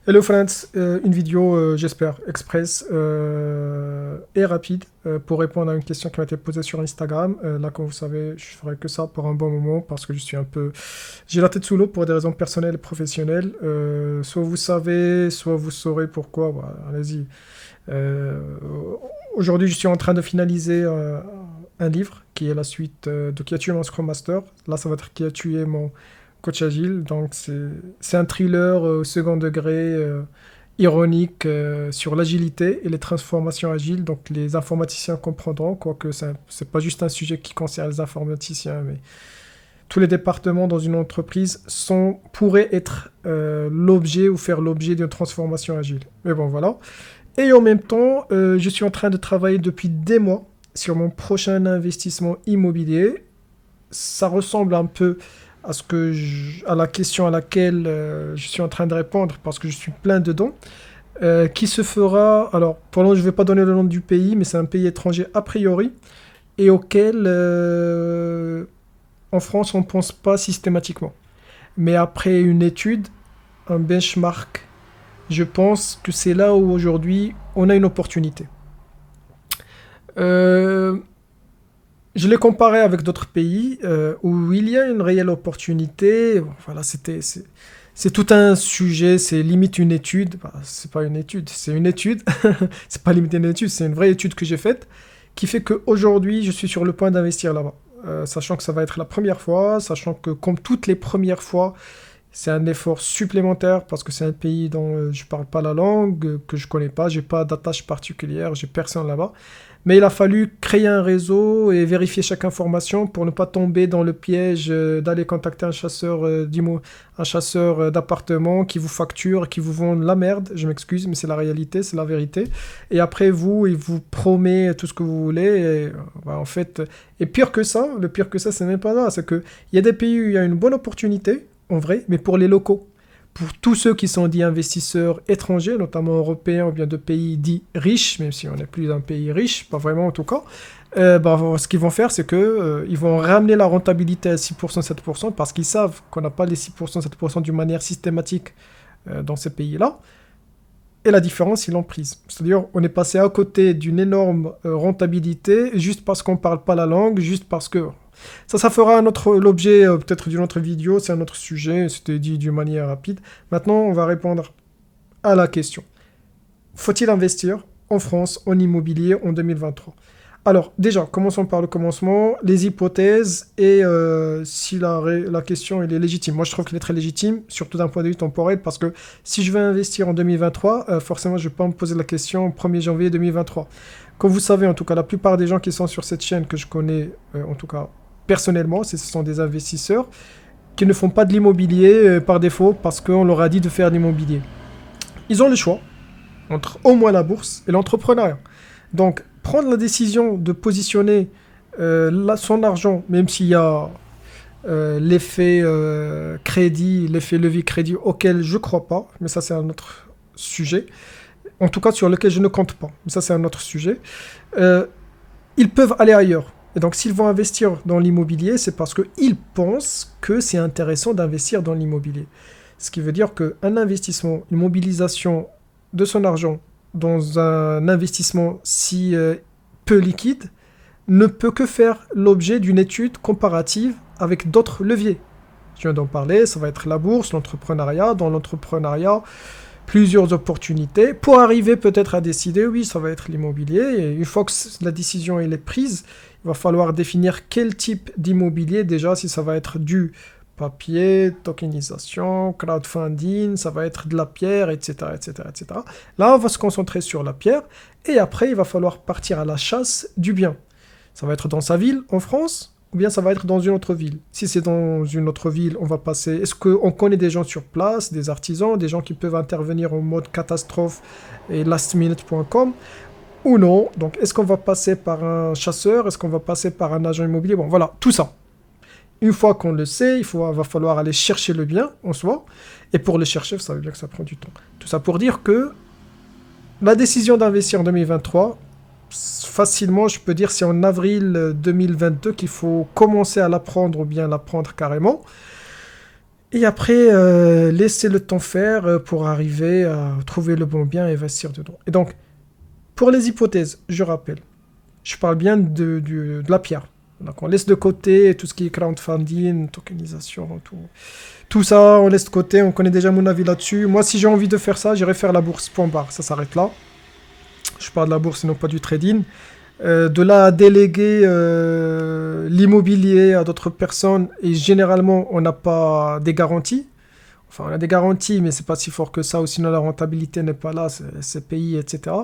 Hello friends, une vidéo, j'espère, express et rapide pour répondre à une question qui m'a été posée sur Instagram. Là, comme vous savez, je ferai que ça pour un bon moment parce que je suis un peu... J'ai la tête sous l'eau pour des raisons personnelles et professionnelles. Soit vous savez, soit vous saurez pourquoi. Voilà, allez-y. Euh, Aujourd'hui, je suis en train de finaliser un livre qui est la suite de Qui a tué mon Scrum Master. Là, ça va être Qui a tué mon coach agile. Donc, c'est un thriller au second degré, ironique, sur l'agilité et les transformations agiles. Donc, les informaticiens comprendront, quoique c'est pas juste un sujet qui concerne les informaticiens, mais tous les départements dans une entreprise pourraient être l'objet ou faire l'objet d'une transformation agile. Mais bon, voilà. Et en même temps, je suis en train de travailler depuis des mois sur mon prochain investissement immobilier. Ça ressemble un peu à la question à laquelle je suis en train de répondre parce que je suis plein dedans. Qui se fera, alors pour le moment je ne vais pas donner le nom du pays, mais c'est un pays étranger a priori et auquel en France on ne pense pas systématiquement. Mais après une étude, un benchmark, je pense que c'est là où aujourd'hui on a une opportunité. Euh, je l'ai comparé avec d'autres pays où il y a une réelle opportunité. Bon, voilà, c'est tout un sujet, c'est limite une étude. Bah, c'est pas une étude, c'est une étude. C'est pas limite une étude, c'est une vraie étude que j'ai faite qui fait qu'aujourd'hui, je suis sur le point d'investir là-bas. Sachant que ça va être la première fois, sachant que comme toutes les premières fois, c'est un effort supplémentaire parce que c'est un pays dont je parle pas la langue, que je connais pas, j'ai pas d'attache particulière, j'ai personne là-bas. Mais il a fallu créer un réseau et vérifier chaque information pour ne pas tomber dans le piège d'aller contacter un chasseur un chasseur d'appartement qui vous facture, qui vous vend la merde. Je m'excuse, mais c'est la réalité, c'est la vérité. Et après vous, il vous promet tout ce que vous voulez. Et, bah, en fait, et pire que ça, le pire que ça, c'est même pas là, c'est que il y a des pays où il y a une bonne opportunité en vrai, mais pour les locaux. Pour tous ceux qui sont dits investisseurs étrangers, notamment européens ou bien de pays dits riches, même si on n'est plus un pays riche, pas vraiment en tout cas, bah, ce qu'ils vont faire, c'est que ils vont ramener la rentabilité à 6%, 7%, parce qu'ils savent qu'on n'a pas les 6%, 7% d'une manière systématique dans ces pays-là. Et la différence, ils l'ont prise. C'est-à-dire, on est passé à côté d'une énorme rentabilité juste parce qu'on ne parle pas la langue, juste parce que ça fera l'objet peut-être d'une autre vidéo, c'est un autre sujet, c'était dit d'une manière rapide. Maintenant, on va répondre à la question. Faut-il investir en France en immobilier en 2023? Alors, déjà, commençons par le commencement, les hypothèses et si la question elle est légitime. Moi, je trouve qu'elle est très légitime, surtout d'un point de vue temporel, parce que si je veux investir en 2023, forcément, je ne vais pas me poser la question au 1er janvier 2023. Comme vous savez, en tout cas, la plupart des gens qui sont sur cette chaîne que je connais, en tout cas personnellement, ce sont des investisseurs qui ne font pas de l'immobilier par défaut parce qu'on leur a dit de faire de l'immobilier. Ils ont le choix entre au moins la bourse et l'entrepreneuriat. Donc, prendre la décision de positionner son argent, même s'il y a l'effet crédit, l'effet levier crédit auquel je ne crois pas, mais ça c'est un autre sujet, en tout cas sur lequel je ne compte pas, mais ça c'est un autre sujet, euh, ils peuvent aller ailleurs. Et donc s'ils vont investir dans l'immobilier, c'est parce qu'ils pensent que c'est intéressant d'investir dans l'immobilier. Ce qui veut dire qu'un investissement, une mobilisation de son argent dans un investissement si peu liquide ne peut que faire l'objet d'une étude comparative avec d'autres leviers. Je viens d'en parler, ça va être la bourse, l'entrepreneuriat. Dans l'entrepreneuriat, plusieurs opportunités pour arriver peut-être à décider, oui, ça va être l'immobilier. Et une fois que la décision elle est prise, il va falloir définir quel type d'immobilier déjà, si ça va être du papier, tokenisation, crowdfunding, ça va être de la pierre, etc., etc., etc. Là, on va se concentrer sur la pierre et après, il va falloir partir à la chasse du bien. Ça va être dans sa ville, en France, ou bien ça va être dans une autre ville. Si c'est dans une autre ville, on va passer... Est-ce qu'on connaît des gens sur place, des artisans, des gens qui peuvent intervenir en mode catastrophe et lastminute.com ou non? Donc, est-ce qu'on va passer par un chasseur? Est-ce qu'on va passer par un agent immobilier? Bon, voilà, tout ça. Une fois qu'on le sait, va falloir aller chercher le bien en soi. Et pour le chercher, ça veut dire que ça prend du temps. Tout ça pour dire que la décision d'investir en 2023, facilement, je peux dire, c'est en avril 2022 qu'il faut commencer à l'apprendre ou bien l'apprendre carrément. Et après, laisser le temps faire pour arriver à trouver le bon bien et investir dedans. Et donc, pour les hypothèses, je rappelle, je parle bien de la pierre. Donc, on laisse de côté tout ce qui est crowdfunding, tokenisation, tout ça, on laisse de côté. On connaît déjà mon avis là-dessus. Moi, si j'ai envie de faire ça, j'irai faire la bourse, point barre. Ça s'arrête là. Je parle de la bourse et non pas du trading. De là à déléguer l'immobilier à d'autres personnes, et généralement, on n'a pas des garanties. Enfin, on a des garanties, mais c'est pas si fort que ça, ou sinon la rentabilité n'est pas là, c'est payé, etc.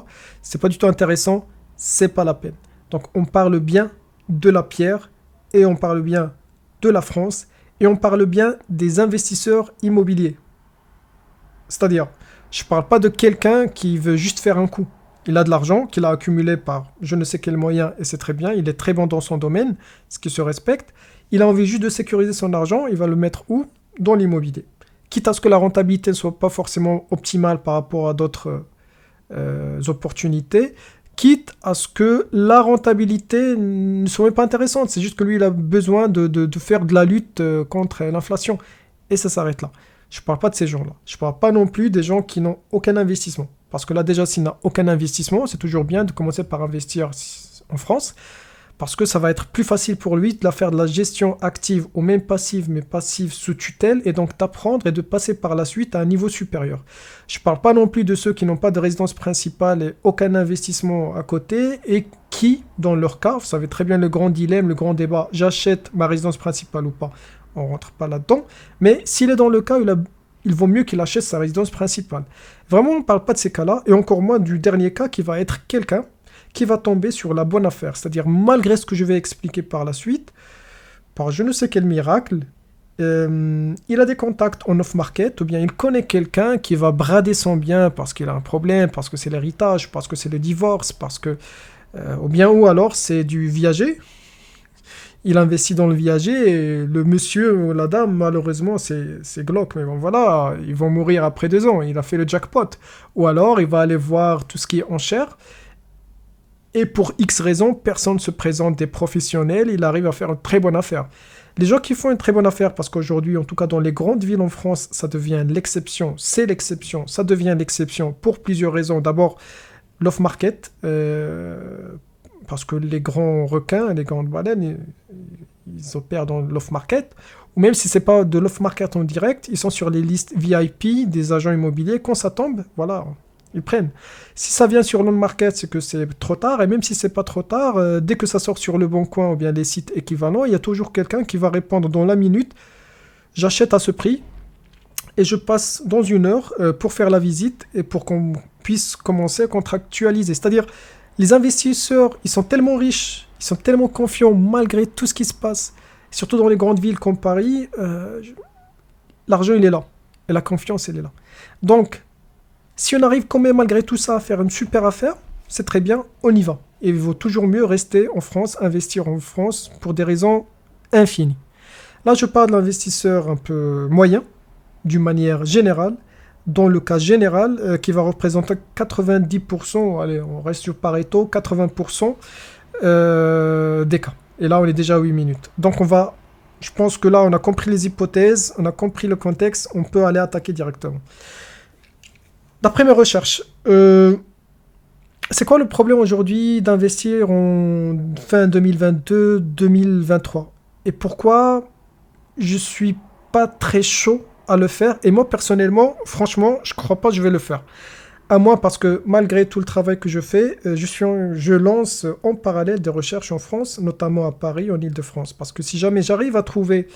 C'est pas du tout intéressant, c'est pas la peine. Donc, on parle bien de la pierre, et on parle bien de la France, et on parle bien des investisseurs immobiliers. C'est-à-dire, je parle pas de quelqu'un qui veut juste faire un coup. Il a de l'argent qu'il a accumulé par je ne sais quel moyen, et c'est très bien, il est très bon dans son domaine, ce qui se respecte. Il a envie juste de sécuriser son argent, il va le mettre où? Dans l'immobilier. Quitte à ce que la rentabilité ne soit pas forcément optimale par rapport à d'autres opportunités, quitte à ce que la rentabilité ne soit même pas intéressante. C'est juste que lui, il a besoin de faire de la lutte contre l'inflation. Et ça s'arrête là. Je ne parle pas de ces gens-là. Je ne parle pas non plus des gens qui n'ont aucun investissement. Parce que là, déjà, s'il n'a aucun investissement, c'est toujours bien de commencer par investir en France. Parce que ça va être plus facile pour lui de faire de la gestion active ou même passive, mais passive sous tutelle, et donc d'apprendre et de passer par la suite à un niveau supérieur. Je ne parle pas non plus de ceux qui n'ont pas de résidence principale et aucun investissement à côté, et qui, dans leur cas, vous savez très bien le grand dilemme, le grand débat, j'achète ma résidence principale ou pas, on ne rentre pas là-dedans, mais s'il est dans le cas, il vaut mieux qu'il achète sa résidence principale. Vraiment, on ne parle pas de ces cas-là, et encore moins du dernier cas qui va être quelqu'un qui va tomber sur la bonne affaire. C'est-à-dire, malgré ce que je vais expliquer par la suite, par je ne sais quel miracle, il a des contacts en off-market, ou bien il connaît quelqu'un qui va brader son bien parce qu'il a un problème, parce que c'est l'héritage, parce que c'est le divorce, ou alors c'est du viager. Il investit dans le viager, et le monsieur ou la dame, malheureusement, c'est glauque. Mais bon, voilà, ils vont mourir après 2 ans. Il a fait le jackpot. Ou alors, il va aller voir tout ce qui est enchère. Et pour X raisons, personne ne se présente des professionnels, il arrive à faire une très bonne affaire. Les gens qui font une très bonne affaire, parce qu'aujourd'hui, en tout cas dans les grandes villes en France, ça devient l'exception, c'est l'exception, ça devient l'exception pour plusieurs raisons. D'abord, l'off-market, parce que les grands requins, les grandes baleines, ils opèrent dans l'off-market, ou même si ce n'est pas de l'off-market en direct, ils sont sur les listes VIP des agents immobiliers. Quand ça tombe, voilà, ils prennent. Si ça vient sur l'on-market, c'est que c'est trop tard, et même si c'est pas trop tard, dès que ça sort sur le Bon Coin ou bien les sites équivalents, il y a toujours quelqu'un qui va répondre dans la minute, j'achète à ce prix, et je passe dans 1 heure pour faire la visite, et pour qu'on puisse commencer à contractualiser. C'est-à-dire, les investisseurs, ils sont tellement riches, ils sont tellement confiants malgré tout ce qui se passe, surtout dans les grandes villes comme Paris, l'argent il est là, et la confiance elle est là. Donc, si on arrive quand même malgré tout ça à faire une super affaire, c'est très bien, on y va. Et il vaut toujours mieux rester en France, investir en France pour des raisons infinies. Là, je parle de l'investisseur un peu moyen, d'une manière générale, dans le cas général, qui va représenter 90%, allez, on reste sur Pareto, 80% des cas. Et là, on est déjà à 8 minutes. Donc, je pense que là, on a compris les hypothèses, on a compris le contexte, on peut aller attaquer directement. D'après mes recherches, c'est quoi le problème aujourd'hui d'investir en fin 2022-2023? Et pourquoi je suis pas très chaud à le faire? Et moi, personnellement, franchement, je crois pas que je vais le faire. À moi, parce que malgré tout le travail que je fais, je lance en parallèle des recherches en France, notamment à Paris, en Île-de-France. Parce que si jamais j'arrive à trouver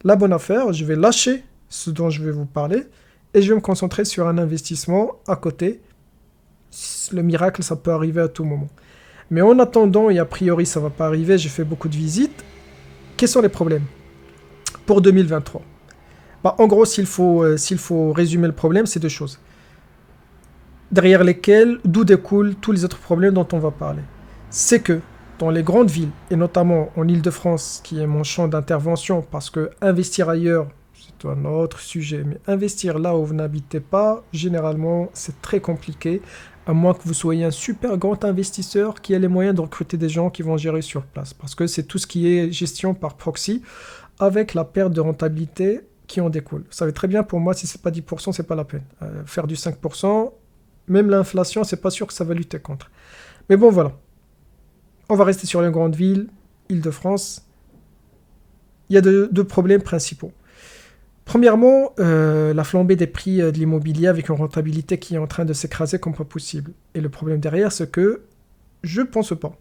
la bonne affaire, je vais lâcher ce dont je vais vous parler, et je vais me concentrer sur un investissement à côté. Le miracle, ça peut arriver à tout moment. Mais en attendant, et a priori ça ne va pas arriver, j'ai fait beaucoup de visites. Quels sont les problèmes pour 2023? En gros, s'il faut résumer le problème, c'est 2 choses. Derrière lesquelles, d'où découlent tous les autres problèmes dont on va parler. C'est que dans les grandes villes, et notamment en Île-de-France, qui est mon champ d'intervention, parce que investir ailleurs, c'est un autre sujet, mais investir là où vous n'habitez pas, généralement, c'est très compliqué, à moins que vous soyez un super grand investisseur qui a les moyens de recruter des gens qui vont gérer sur place. Parce que c'est tout ce qui est gestion par proxy, avec la perte de rentabilité qui en découlent. Vous savez très bien, pour moi, si c'est pas 10%, c'est pas la peine. Faire du 5%, même l'inflation, c'est pas sûr que ça va lutter contre. Mais bon, voilà. On va rester sur les grandes villes, Île-de-France. Il y a deux problèmes principaux. Premièrement, la flambée des prix de l'immobilier avec une rentabilité qui est en train de s'écraser comme pas possible. Et le problème derrière, c'est que je pense pas,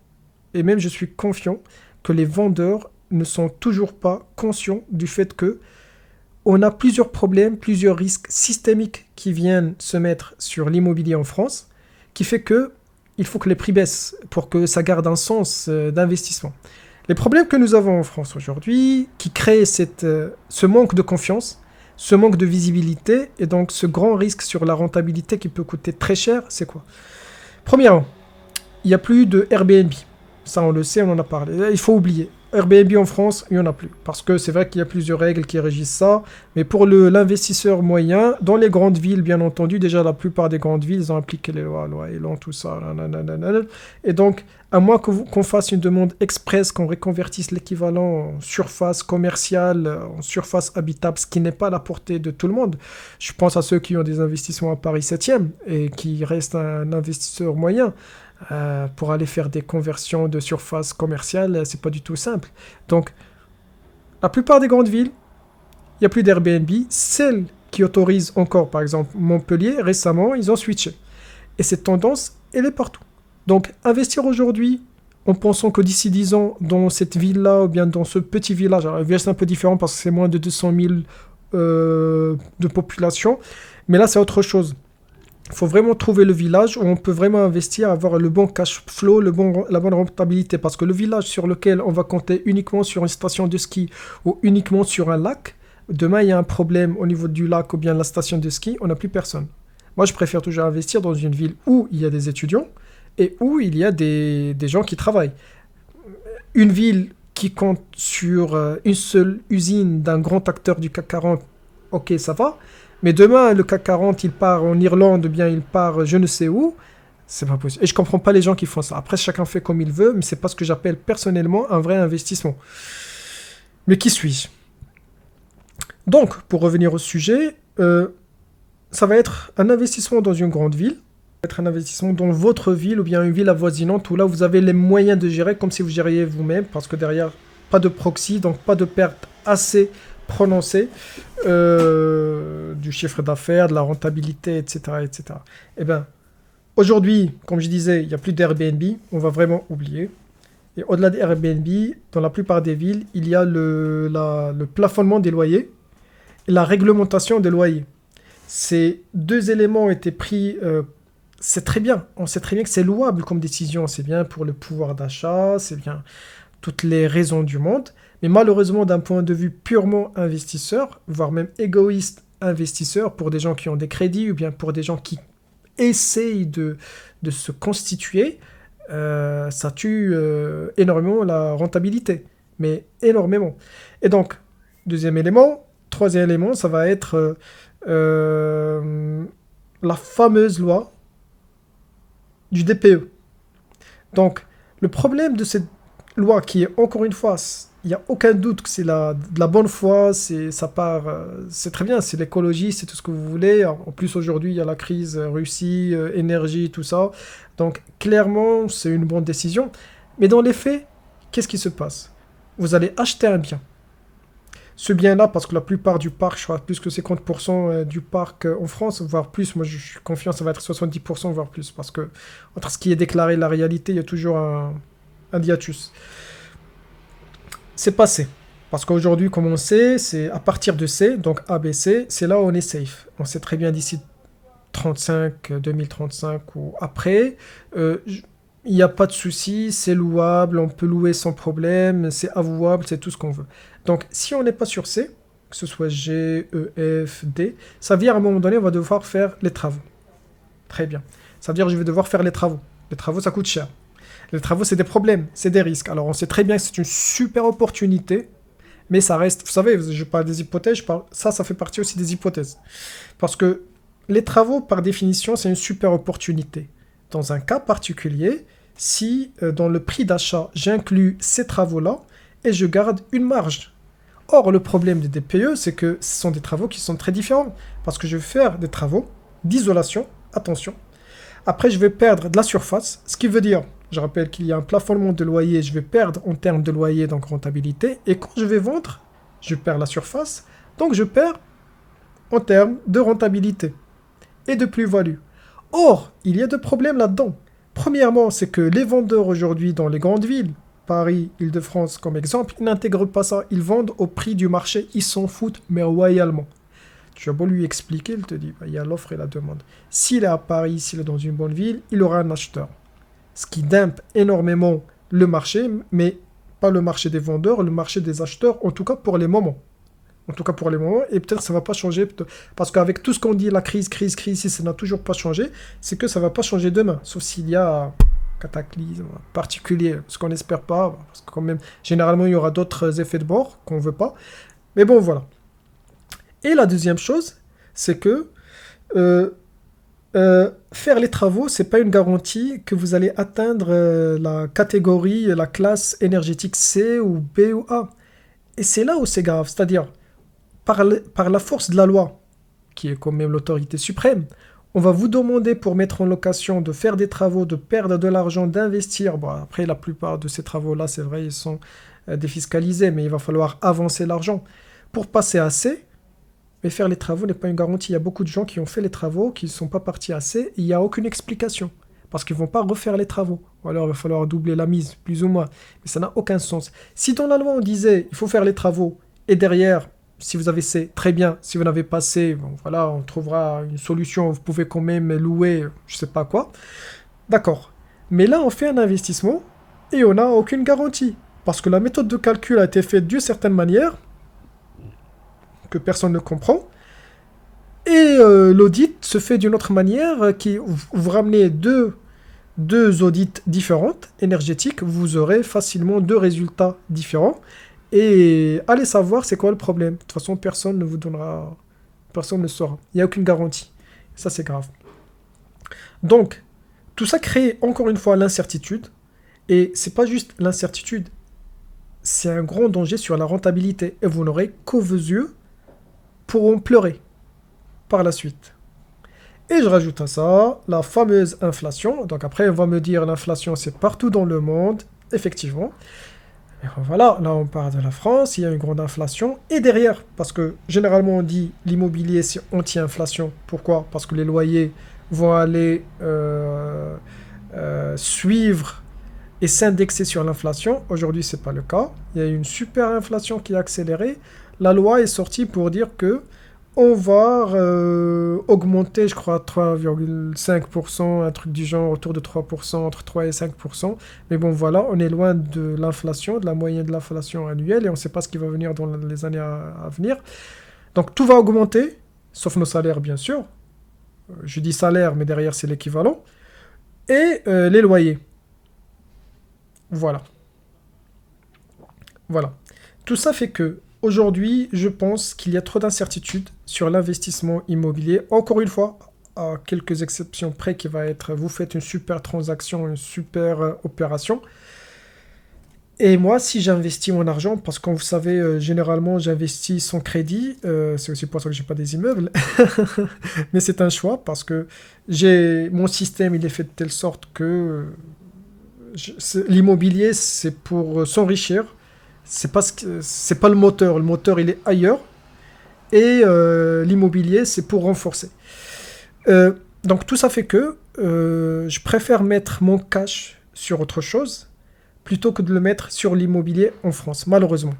et même je suis confiant, que les vendeurs ne sont toujours pas conscients du fait que on a plusieurs problèmes, plusieurs risques systémiques qui viennent se mettre sur l'immobilier en France, qui fait que il faut que les prix baissent pour que ça garde un sens d'investissement. Les problèmes que nous avons en France aujourd'hui, qui créent ce manque de confiance, ce manque de visibilité, et donc ce grand risque sur la rentabilité qui peut coûter très cher, c'est quoi? Premièrement, il n'y a plus de Airbnb. Ça, on le sait, on en a parlé. Il faut oublier. Airbnb en France, il n'y en a plus. Parce que c'est vrai qu'il y a plusieurs règles qui régissent ça. Mais pour l'investisseur moyen, dans les grandes villes, bien entendu, déjà la plupart des grandes villes, ils ont appliqué les lois Elan, tout ça. Nanana. Et donc, à moins qu'on fasse une demande express, qu'on reconvertisse l'équivalent en surface commerciale, en surface habitable, ce qui n'est pas à la portée de tout le monde. Je pense à ceux qui ont des investissements à Paris 7e et qui restent un investisseur moyen. Pour aller faire des conversions de surface commerciale, c'est pas du tout simple. Donc, la plupart des grandes villes, il n'y a plus d'Airbnb. Celles qui autorisent encore, par exemple Montpellier, récemment, ils ont switché. Et cette tendance, elle est partout. Donc, investir aujourd'hui, en pensant que d'ici 10 ans, dans cette ville-là, ou bien dans ce petit village, alors c'est un peu différent parce que c'est moins de 200 000 de population, mais là, c'est autre chose. Il faut vraiment trouver le village où on peut vraiment investir, avoir le bon cash flow, la bonne rentabilité. Parce que le village sur lequel on va compter uniquement sur une station de ski ou uniquement sur un lac, demain il y a un problème au niveau du lac ou bien la station de ski, on n'a plus personne. Moi je préfère toujours investir dans une ville où il y a des étudiants et où il y a des gens qui travaillent. Une ville qui compte sur une seule usine d'un grand acteur du CAC 40, ok ça va. Mais demain, le CAC 40, il part en Irlande, ou bien il part je ne sais où, c'est pas possible. Et je comprends pas les gens qui font ça. Après, chacun fait comme il veut, mais c'est pas ce que j'appelle personnellement un vrai investissement. Mais qui suis-je? Donc, pour revenir au sujet, ça va être un investissement dans une grande ville, ça va être un investissement dans votre ville, ou bien une ville avoisinante, où là, vous avez les moyens de gérer comme si vous gériez vous-même, parce que derrière, pas de proxy, donc pas de perte assez prononcée du chiffre d'affaires, de la rentabilité, etc. etc. Eh bien, aujourd'hui, comme je disais, il n'y a plus d'Airbnb, on va vraiment oublier. Et au-delà d'Airbnb, dans la plupart des villes, il y a le plafonnement des loyers et la réglementation des loyers. Ces deux éléments ont été pris, c'est très bien, on sait très bien que c'est louable comme décision, c'est bien pour le pouvoir d'achat, c'est bien toutes les raisons du monde, mais malheureusement d'un point de vue purement investisseur, voire même égoïste investisseur, pour des gens qui ont des crédits ou bien pour des gens qui essayent de se constituer, ça tue énormément la rentabilité, mais énormément. Et donc, deuxième élément, troisième élément, ça va être la fameuse loi du DPE. Donc, le problème de cette loi qui est, encore une fois, il n'y a aucun doute que c'est de la bonne foi, ça part, c'est très bien, c'est l'écologie, c'est tout ce que vous voulez. En plus, aujourd'hui, il y a la crise Russie, énergie, tout ça. Donc, clairement, c'est une bonne décision. Mais dans les faits, qu'est-ce qui se passe? Vous allez acheter un bien. Ce bien-là, parce que la plupart du parc, je crois plus que 50% du parc en France, voire plus, moi je suis confiant, ça va être 70%, voire plus, parce que entre ce qui est déclaré et la réalité, il y a toujours un hiatus. C'est passé. Parce qu'aujourd'hui, comme on sait, c'est à partir de C, donc ABC, c'est là où on est safe. On sait très bien d'ici 2035 ou après, il n'y a pas de souci, c'est louable, on peut louer sans problème, c'est avouable, c'est tout ce qu'on veut. Donc, si on n'est pas sur C, que ce soit G, E, F, D, ça veut dire à un moment donné, on va devoir faire les travaux. Très bien. Ça veut dire que je vais devoir faire les travaux. Les travaux, ça coûte cher. Les travaux, c'est des problèmes, c'est des risques. Alors, on sait très bien que c'est une super opportunité, mais ça reste... Vous savez, je parle des hypothèses, ça fait partie aussi des hypothèses. Parce que les travaux, par définition, c'est une super opportunité. Dans un cas particulier, si dans le prix d'achat, j'inclus ces travaux-là et je garde une marge. Or, le problème des DPE, c'est que ce sont des travaux qui sont très différents. Parce que je vais faire des travaux d'isolation, attention. Après, je vais perdre de la surface, ce qui veut dire, je rappelle qu'il y a un plafonnement de loyer, je vais perdre en termes de loyer, donc rentabilité. Et quand je vais vendre, je perds la surface, donc je perds en termes de rentabilité et de plus-value. Or, il y a deux problèmes là-dedans. Premièrement, c'est que les vendeurs aujourd'hui dans les grandes villes, Paris, Île-de-France comme exemple, ils n'intègrent pas ça. Ils vendent au prix du marché, ils s'en foutent, mais royalement. Tu as beau lui expliquer, il te dit, bah, il y a l'offre et la demande. S'il est à Paris, s'il est dans une bonne ville, il aura un acheteur. Ce qui dumpe énormément le marché, mais pas le marché des vendeurs, le marché des acheteurs, en tout cas pour les moments. En tout cas pour les moments, et peut-être ça ne va pas changer, parce qu'avec tout ce qu'on dit, la crise, si ça n'a toujours pas changé, c'est que ça ne va pas changer demain, sauf s'il y a un cataclysme particulier, ce qu'on n'espère pas, parce que quand même, généralement, il y aura d'autres effets de bord qu'on ne veut pas. Mais bon, voilà. Et la deuxième chose, c'est que euh, faire les travaux, c'est pas une garantie que vous allez atteindre la catégorie, la classe énergétique C ou B ou A. Et c'est là où c'est grave, c'est-à-dire par la force de la loi, qui est quand même l'autorité suprême, on va vous demander pour mettre en location de faire des travaux, de perdre de l'argent, d'investir. Bon, après, la plupart de ces travaux-là, c'est vrai, ils sont défiscalisés, mais il va falloir avancer l'argent pour passer à C. Mais faire les travaux n'est pas une garantie. Il y a beaucoup de gens qui ont fait les travaux, qui ne sont pas partis à C, et il n'y a aucune explication. Parce qu'ils ne vont pas refaire les travaux. Ou alors il va falloir doubler la mise, plus ou moins. Mais ça n'a aucun sens. Si dans la loi on disait il faut faire les travaux, et derrière, si vous avez C, très bien. Si vous n'avez pas C, bon, voilà, on trouvera une solution. Vous pouvez quand même louer, je ne sais pas quoi. D'accord. Mais là, on fait un investissement, et on n'a aucune garantie. Parce que la méthode de calcul a été faite d'une certaine manière, que personne ne comprend. Et l'audit se fait d'une autre manière, qui vous ramenez deux audits différentes, énergétiques, vous aurez facilement deux résultats différents. Et allez savoir c'est quoi le problème. De toute façon, personne ne vous donnera, personne ne saura. Il n'y a aucune garantie. Ça, c'est grave. Donc, tout ça crée encore une fois l'incertitude. Et c'est pas juste l'incertitude, c'est un grand danger sur la rentabilité. Et vous n'aurez que vos yeux pourront pleurer par la suite. Et je rajoute à ça la fameuse inflation. Donc après, on va me dire l'inflation, c'est partout dans le monde. Effectivement. Et voilà, là on parle de la France, il y a une grande inflation. Et derrière, parce que généralement on dit l'immobilier c'est anti-inflation. Pourquoi? Parce que les loyers vont aller suivre et s'indexer sur l'inflation. Aujourd'hui, c'est pas le cas. Il y a une super inflation qui est accélérée. La loi est sortie pour dire que on va augmenter, je crois, 3,5%, un truc du genre, autour de 3%, entre 3 et 5%. Mais bon, voilà, on est loin de l'inflation, de la moyenne de l'inflation annuelle, et on ne sait pas ce qui va venir dans les années à venir. Donc tout va augmenter, sauf nos salaires, bien sûr. Je dis salaire, mais derrière, c'est l'équivalent. Et les loyers. Voilà. Voilà. Tout ça fait que aujourd'hui, je pense qu'il y a trop d'incertitudes sur l'investissement immobilier. Encore une fois, à quelques exceptions près, qui va être, vous faites une super transaction, une super opération. Et moi, si j'investis mon argent, parce que vous savez, généralement, j'investis sans crédit, c'est aussi pour ça que j'ai pas des immeubles, mais c'est un choix, parce que mon système, il est fait de telle sorte que l'immobilier, c'est pour s'enrichir. C'est pas le moteur. Le moteur, il est ailleurs. Et l'immobilier, c'est pour renforcer. Donc tout ça fait que je préfère mettre mon cash sur autre chose plutôt que de le mettre sur l'immobilier en France, malheureusement.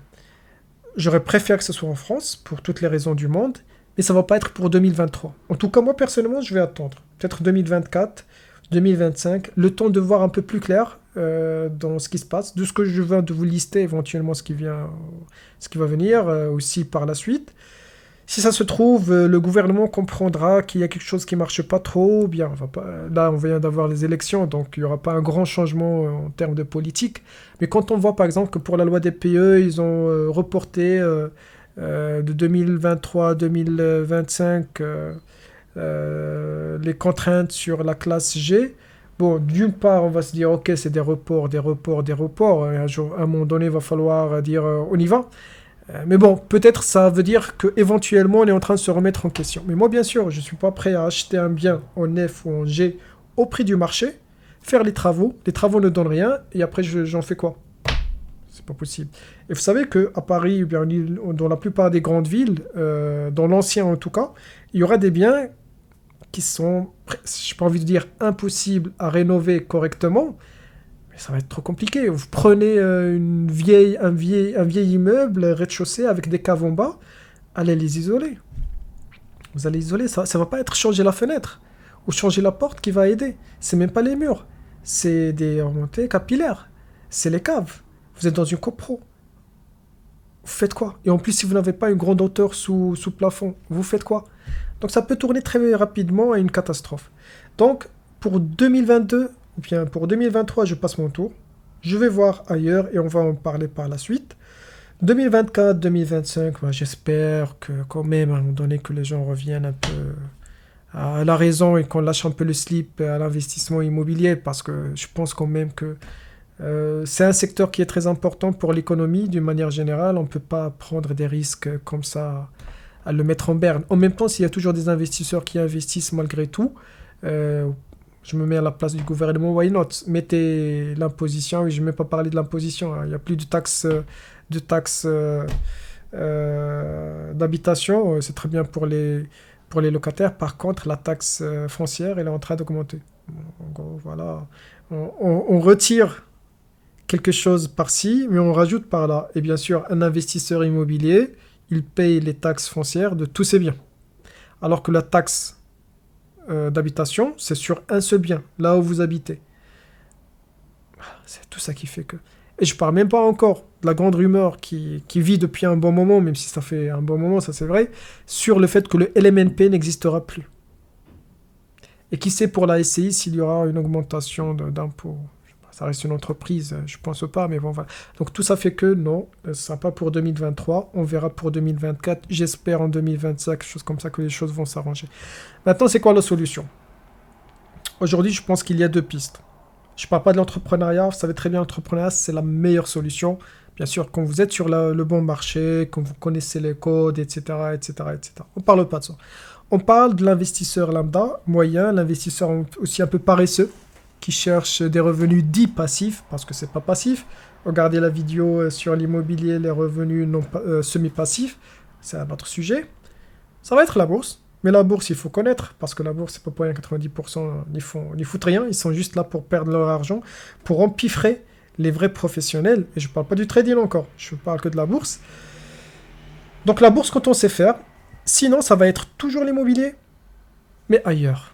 J'aurais préféré que ce soit en France, pour toutes les raisons du monde, mais ça ne va pas être pour 2023. En tout cas, moi, personnellement, je vais attendre. Peut-être 2024, 2025, le temps de voir un peu plus clair dans ce qui se passe, de ce que je viens de vous lister, éventuellement ce qui va venir aussi par la suite. Si ça se trouve, le gouvernement comprendra qu'il y a quelque chose qui ne marche pas trop bien. Là, on vient d'avoir les élections, donc il n'y aura pas un grand changement en termes de politique. Mais quand on voit, par exemple, que pour la loi des PE, ils ont reporté de 2023 à 2025 les contraintes sur la classe G, bon, d'une part, on va se dire, ok, c'est des reports. Un jour, à un moment donné, il va falloir dire, on y va. Mais bon, peut-être ça veut dire qu'éventuellement on est en train de se remettre en question. Mais moi, bien sûr, je ne suis pas prêt à acheter un bien en F ou en G au prix du marché, faire les travaux ne donnent rien, et après j'en fais quoi? C'est pas possible. Et vous savez qu'à Paris, ou bien dans la plupart des grandes villes, dans l'ancien en tout cas, il y aura des biens qui sont, je n'ai pas envie de dire impossibles à rénover correctement, mais ça va être trop compliqué. Vous prenez un vieil immeuble, rez-de-chaussée, avec des caves en bas, allez les isoler. Vous allez isoler, ça ne va pas être changer la fenêtre ou changer la porte qui va aider. C'est même pas les murs, c'est des remontées capillaires, c'est les caves. Vous êtes dans une copro. Vous faites quoi? Et en plus, si vous n'avez pas une grande hauteur sous plafond, vous faites quoi? Donc ça peut tourner très rapidement à une catastrophe. Donc pour 2022, ou bien pour 2023, je passe mon tour. Je vais voir ailleurs et on va en parler par la suite. 2024, 2025, bah, j'espère que quand même, à un moment donné, que les gens reviennent un peu à la raison et qu'on lâche un peu le slip à l'investissement immobilier parce que je pense quand même que c'est un secteur qui est très important pour l'économie d'une manière générale. On ne peut pas prendre des risques comme ça à le mettre en berne. En même temps, s'il y a toujours des investisseurs qui investissent malgré tout, euh, je me mets à la place du gouvernement, why not? Mettez l'imposition, oui, je ne vais même pas parler de l'imposition, hein. Il n'y a plus de taxes d'habitation, c'est très bien pour les locataires. Par contre, la taxe foncière, elle est en train d'augmenter. En gros, voilà, on retire quelque chose par-ci, mais on rajoute par-là. Et bien sûr, un investisseur immobilier, il paye les taxes foncières de tous ses biens. Alors que la taxe d'habitation, c'est sur un seul bien, là où vous habitez. C'est tout ça qui fait que... Et je parle même pas encore de la grande rumeur qui vit depuis un bon moment, même si ça fait un bon moment, ça c'est vrai, sur le fait que le LMNP n'existera plus. Et qui sait pour la SCI s'il y aura une augmentation d'impôts. Ça reste une entreprise, je pense pas, mais bon, voilà. Donc tout ça fait que non, ce ne sera pas pour 2023, on verra pour 2024, j'espère en 2025, quelque chose comme ça, que les choses vont s'arranger. Maintenant, c'est quoi la solution? Aujourd'hui, je pense qu'il y a deux pistes. Je ne parle pas de l'entrepreneuriat, vous savez très bien, l'entrepreneuriat, c'est la meilleure solution. Bien sûr, quand vous êtes sur le bon marché, quand vous connaissez les codes, etc., etc., etc. On ne parle pas de ça. On parle de l'investisseur lambda, moyen, l'investisseur aussi un peu paresseux, qui cherche des revenus dits passifs, parce que c'est pas passif. Regardez la vidéo sur l'immobilier, les revenus non semi-passifs, c'est un autre sujet. Ça va être la bourse, mais la bourse, il faut connaître, parce que la bourse, c'est pas pour rien, 90% n'y foutent rien, ils sont juste là pour perdre leur argent, pour empiffrer les vrais professionnels, et je parle pas du trading encore, je parle que de la bourse. Donc la bourse, quand on sait faire, sinon ça va être toujours l'immobilier, mais ailleurs.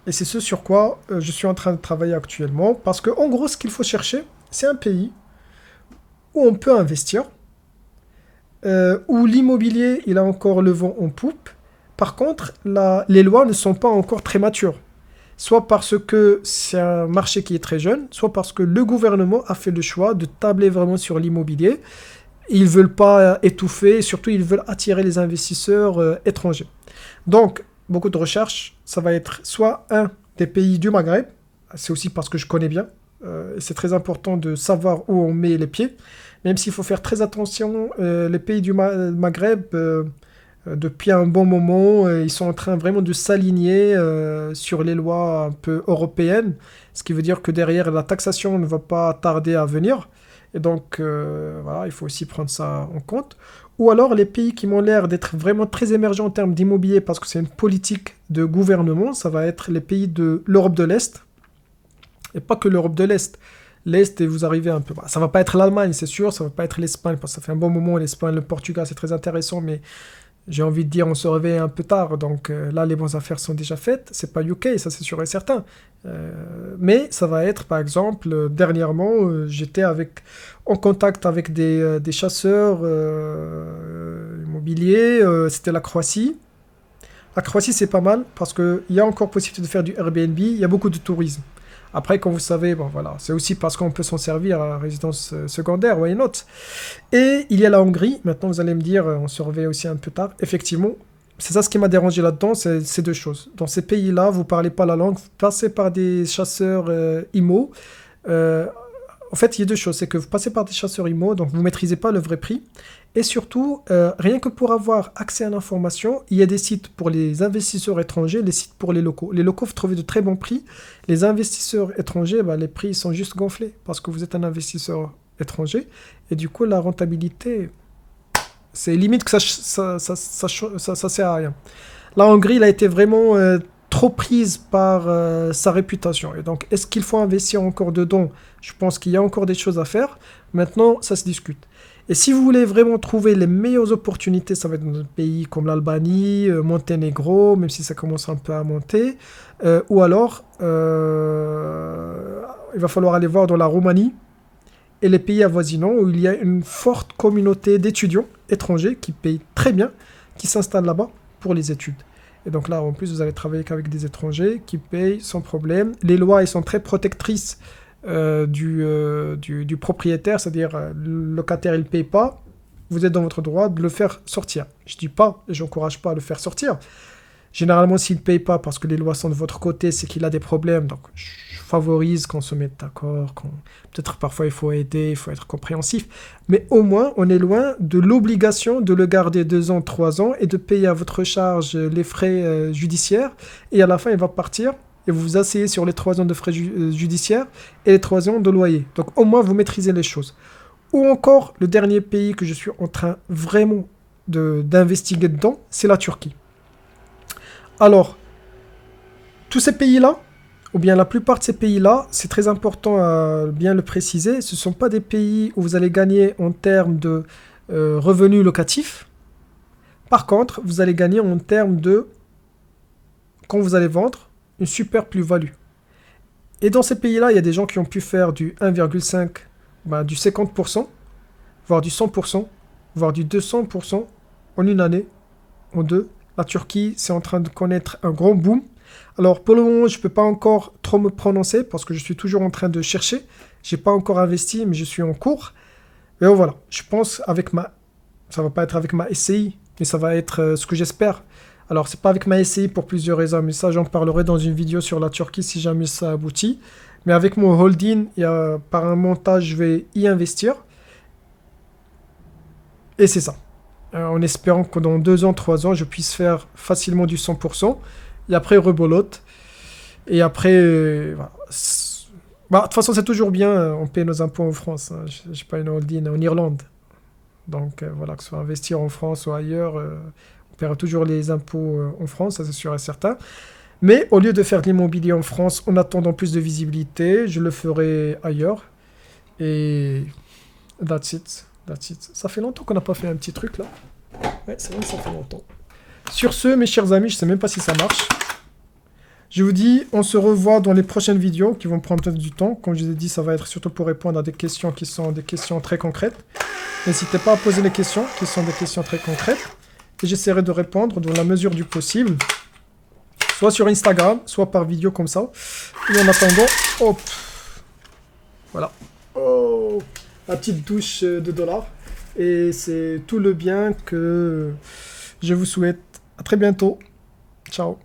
Et c'est ce sur quoi je suis en train de travailler actuellement. Parce que, en gros, ce qu'il faut chercher, c'est un pays où on peut investir, où l'immobilier, il a encore le vent en poupe. Par contre, les lois ne sont pas encore très matures. Soit parce que c'est un marché qui est très jeune, soit parce que le gouvernement a fait le choix de tabler vraiment sur l'immobilier. Ils ne veulent pas étouffer, et surtout, ils veulent attirer les investisseurs étrangers. Donc, beaucoup de recherches, ça va être soit un des pays du Maghreb, c'est aussi parce que je connais bien, c'est très important de savoir où on met les pieds, même s'il faut faire très attention, les pays du Maghreb, depuis un bon moment, ils sont en train vraiment de s'aligner sur les lois un peu européennes, ce qui veut dire que derrière, la taxation ne va pas tarder à venir, et donc voilà, il faut aussi prendre ça en compte. Ou alors les pays qui m'ont l'air d'être vraiment très émergents en termes d'immobilier parce que c'est une politique de gouvernement, ça va être les pays de l'Europe de l'Est. Et pas que l'Europe de l'Est. L'Est, et vous arrivez un peu... Ça va pas être l'Allemagne, c'est sûr, ça va pas être l'Espagne, parce que ça fait un bon moment, l'Espagne, le Portugal, c'est très intéressant, mais j'ai envie de dire, on se réveille un peu tard, donc là, les bonnes affaires sont déjà faites. C'est pas UK, ça c'est sûr et certain. Mais ça va être, par exemple, dernièrement, j'étais en contact avec des chasseurs immobiliers, c'était la Croatie. La Croatie, c'est pas mal, parce qu'il y a encore possibilité de faire du Airbnb, il y a beaucoup de tourisme. Après, comme vous savez, bon, voilà, c'est aussi parce qu'on peut s'en servir à la résidence secondaire, why not? Et il y a la Hongrie, maintenant vous allez me dire, on se réveille aussi un peu tard. Effectivement, c'est ça ce qui m'a dérangé là-dedans, c'est ces deux choses. Dans ces pays-là, vous ne parlez pas la langue, vous passez par des chasseurs IMO. En fait, il y a deux choses. C'est que vous passez par des chasseurs IMO, donc vous ne maîtrisez pas le vrai prix. Et surtout, rien que pour avoir accès à l'information, il y a des sites pour les investisseurs étrangers, des sites pour les locaux. Les locaux, vous trouvez de très bons prix. Les investisseurs étrangers, bah, les prix sont juste gonflés parce que vous êtes un investisseur étranger. Et du coup, la rentabilité, c'est limite que ça sert à rien. La Hongrie, il a été vraiment trop prise par sa réputation. Et donc, est-ce qu'il faut investir encore dedans? Je pense qu'il y a encore des choses à faire. Maintenant, ça se discute. Et si vous voulez vraiment trouver les meilleures opportunités, ça va être dans un pays comme l'Albanie, Monténégro, même si ça commence un peu à monter. Ou alors, il va falloir aller voir dans la Roumanie et les pays avoisinants où il y a une forte communauté d'étudiants étrangers qui payent très bien, qui s'installent là-bas pour les études. Et donc là, en plus, vous allez travailler qu'avec des étrangers qui payent sans problème. Les lois, elles sont très protectrices du propriétaire, c'est-à-dire le locataire, il ne paye pas. Vous êtes dans votre droit de le faire sortir. Je ne dis pas, et je n'encourage pas à le faire sortir. Généralement, s'il ne paye pas parce que les lois sont de votre côté, c'est qu'il a des problèmes. Donc, je favorise qu'on se mette d'accord. Peut-être parfois, il faut aider, il faut être compréhensif. Mais au moins, on est loin de l'obligation de le garder 2 ans, 3 ans et de payer à votre charge les frais judiciaires. Et à la fin, il va partir et vous vous asseyez sur les 3 ans de frais judiciaires et les 3 ans de loyer. Donc, au moins, vous maîtrisez les choses. Ou encore, le dernier pays que je suis en train vraiment d'investiguer dedans, c'est la Turquie. Alors, tous ces pays-là, ou bien la plupart de ces pays-là, c'est très important à bien le préciser, ce ne sont pas des pays où vous allez gagner en termes de revenus locatifs. Par contre, vous allez gagner en termes de, quand vous allez vendre, une super plus-value. Et dans ces pays-là, il y a des gens qui ont pu faire du 1,5, du 50%, voire du 100%, voire du 200% en une année, en deux. La Turquie, c'est en train de connaître un grand boom. Alors, pour le moment, je ne peux pas encore trop me prononcer parce que je suis toujours en train de chercher. Je n'ai pas encore investi, mais je suis en cours. Et voilà, je pense ça ne va pas être avec ma SCI, mais ça va être ce que j'espère. Alors, ce n'est pas avec ma SCI pour plusieurs raisons, mais ça, j'en parlerai dans une vidéo sur la Turquie si jamais ça aboutit. Mais avec mon holding, par un montage, je vais y investir. Et c'est ça. En espérant que dans 2 ans, 3 ans, je puisse faire facilement du 100%. Et après, rebolote. Et après, voilà. De toute façon, c'est toujours bien, on paie nos impôts en France. Hein. Je n'ai pas une holding en Irlande. Donc voilà, que ce soit investir en France ou ailleurs, on paiera toujours les impôts en France, ça c'est sûr et certain. Mais au lieu de faire de l'immobilier en France en attendant plus de visibilité, je le ferai ailleurs. Et that's it. That's it. Ça fait longtemps qu'on n'a pas fait un petit truc là. Ouais, c'est vrai que ça fait longtemps. Sur ce, mes chers amis, je ne sais même pas si ça marche. Je vous dis, on se revoit dans les prochaines vidéos qui vont prendre peut-être du temps. Comme je vous ai dit, ça va être surtout pour répondre à des questions qui sont des questions très concrètes. N'hésitez pas à poser les questions qui sont des questions très concrètes. Et j'essaierai de répondre dans la mesure du possible. Soit sur Instagram, soit par vidéo comme ça. Et en attendant, hop. Voilà. Oh, la petite douche de dollars. Et c'est tout le bien que je vous souhaite. À très bientôt. Ciao.